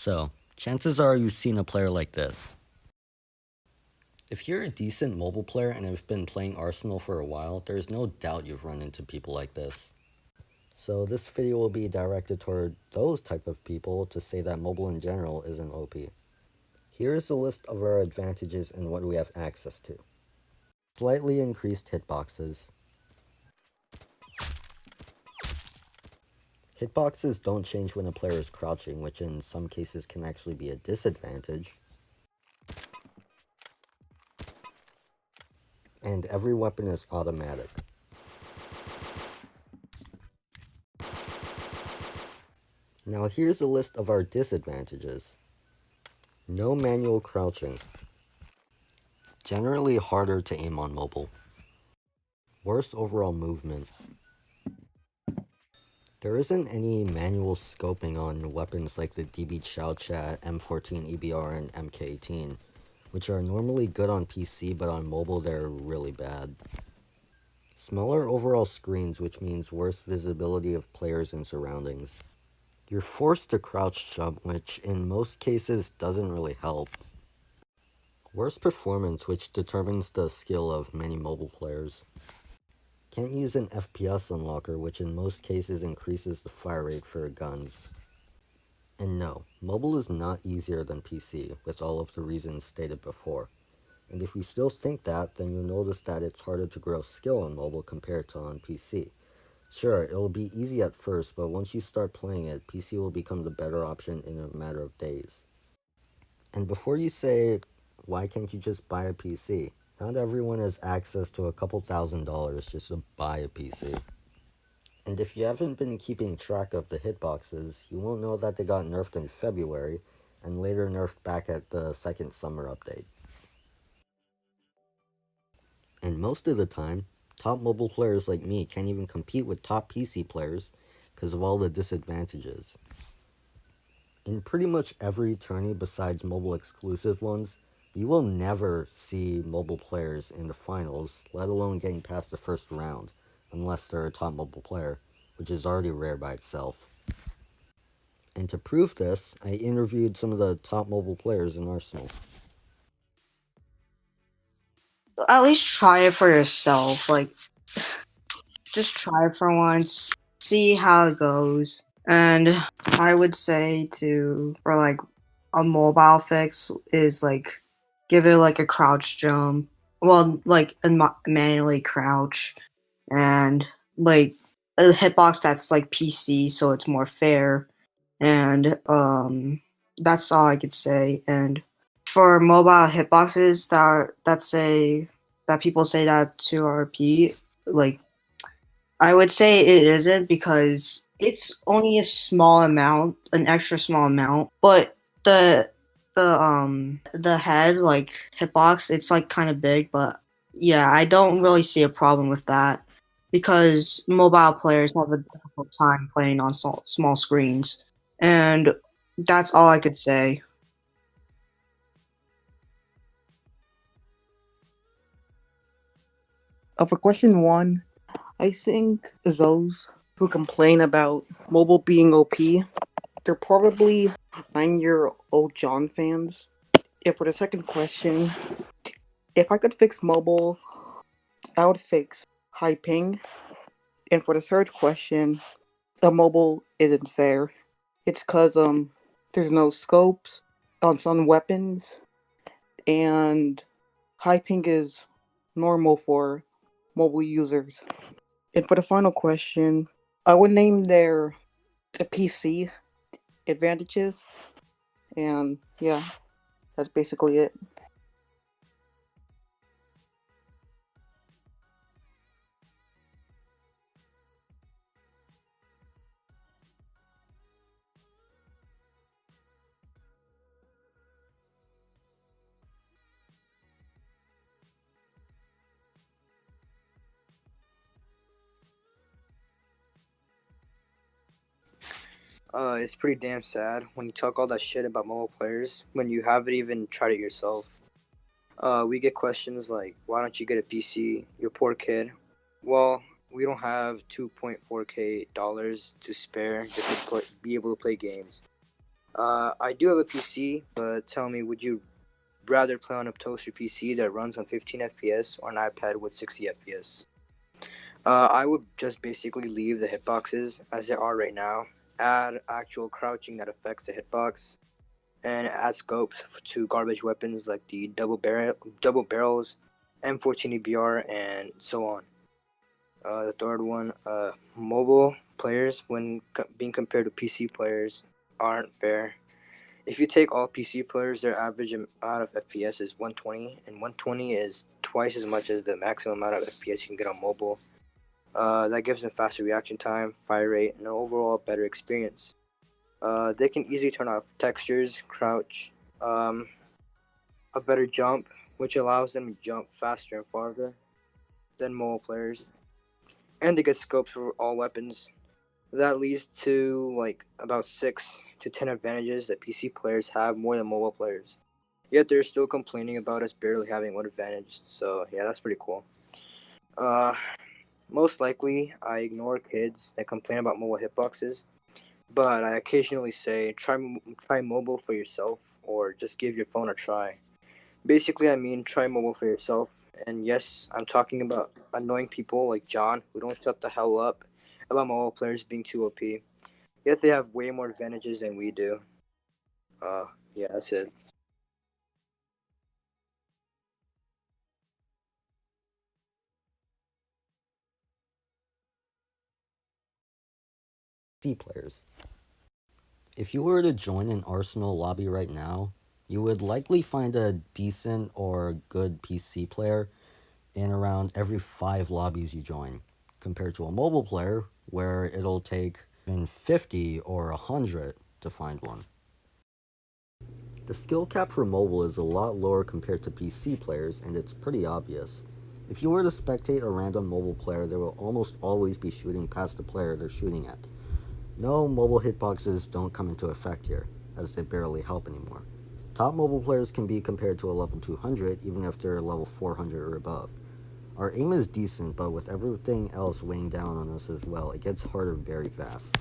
So, chances are you've seen a player like this. If you're a decent mobile player and have been playing Arsenal for a while, there's no doubt you've run into people like this. So this video will be directed toward those type of people to say that mobile in general isn't OP. Here's a list of our advantages and what we have access to. Slightly increased hitboxes. Hitboxes don't change when a player is crouching, which in some cases can actually be a disadvantage. And every weapon is automatic. Now here's a list of our disadvantages. No manual crouching. Generally harder to aim on mobile. Worse overall movement. There isn't any manual scoping on weapons like the DB Chowchat, M14 EBR, and MK18, which are normally good on PC, but on mobile they're really bad. Smaller overall screens, which means worse visibility of players and surroundings. You're forced to crouch jump, which in most cases doesn't really help. Worse performance, which determines the skill of many mobile players. Can't use an FPS unlocker, which in most cases increases the fire rate for guns. And no, mobile is not easier than PC, with all of the reasons stated before. And if you still think that, then you'll notice that it's harder to grow skill on mobile compared to on PC. Sure, it'll be easy at first, but once you start playing it, PC will become the better option in a matter of days. And before you say, why can't you just buy a PC? Not everyone has access to a couple $1,000s just to buy a PC. And if you haven't been keeping track of the hitboxes, you won't know that they got nerfed in February, and later nerfed back at the second summer update. And most of the time, top mobile players like me can't even compete with top PC players because of all the disadvantages. In pretty much every tourney besides mobile exclusive ones, you will never see mobile players in the finals, let alone getting past the first round, unless they're a top mobile player, which is already rare by itself. And to prove this, I interviewed some of the top mobile players in Arsenal. At least try it for yourself. Like, just try it for once, see how it goes. And I would say for like a mobile fix is like give it like a crouch jump. Well, like manually crouch and like a hitbox that's like PC, so it's more fair. And that's all I could say. And for mobile hitboxes that people say that to RP, like I would say it isn't because it's only a small amount, an extra small amount, but the head like hitbox, it's like kind of big, but yeah, I don't really see a problem with that because mobile players have a difficult time playing on small screens, and that's all I could say. For question one, I think those who complain about mobile being OP, they're probably 9-year-old John fans. And for the second question, if I could fix mobile, I would fix high ping. And for the third question, the mobile isn't fair. It's because there's no scopes on some weapons, and high ping is normal for mobile users. And for the final question, I would name the PC advantages, and yeah, that's basically it. It's pretty damn sad when you talk all that shit about mobile players when you haven't even tried it yourself. We get questions like, "Why don't you get a PC? You're a poor kid." Well, we don't have $2.4K to spare just to be able to play games. I do have a PC, but tell me, would you rather play on a toaster PC that runs on 15 FPS or an iPad with 60 FPS? I would just basically leave the hitboxes as they are right now, add actual crouching that affects the hitbox, and add scopes to garbage weapons like the double barrels, M14 EBR, and so on. The third one, mobile players when being compared to PC players aren't fair. If you take all PC players, their average amount of FPS is 120, and 120 is twice as much as the maximum amount of FPS you can get on mobile. That gives them faster reaction time, fire rate, and an overall better experience. They can easily turn off textures, crouch, a better jump, which allows them to jump faster and farther than mobile players, and they get scopes for all weapons. That leads to like about 6 to 10 advantages that PC players have more than mobile players. Yet they're still complaining about us barely having one advantage. So yeah, that's pretty cool. Uh, Most likely, I ignore kids that complain about mobile hitboxes, but I occasionally say try mobile for yourself or just give your phone a try. Basically, I mean try mobile for yourself. And yes, I'm talking about annoying people like John who don't shut the hell up about mobile players being too OP. Yet they have way more advantages than we do. Uh, yeah, that's it. PC players. If you were to join an Arsenal lobby right now, you would likely find a decent or good PC player in around every 5 lobbies you join, compared to a mobile player where it'll take even 50 or 100 to find one. The skill cap for mobile is a lot lower compared to PC players, and it's pretty obvious. If you were to spectate a random mobile player, they will almost always be shooting past the player they're shooting at. No, mobile hitboxes don't come into effect here, as they barely help anymore. Top mobile players can be compared to a level 200 even if they're level 400 or above. Our aim is decent, but with everything else weighing down on us as well, it gets harder very fast.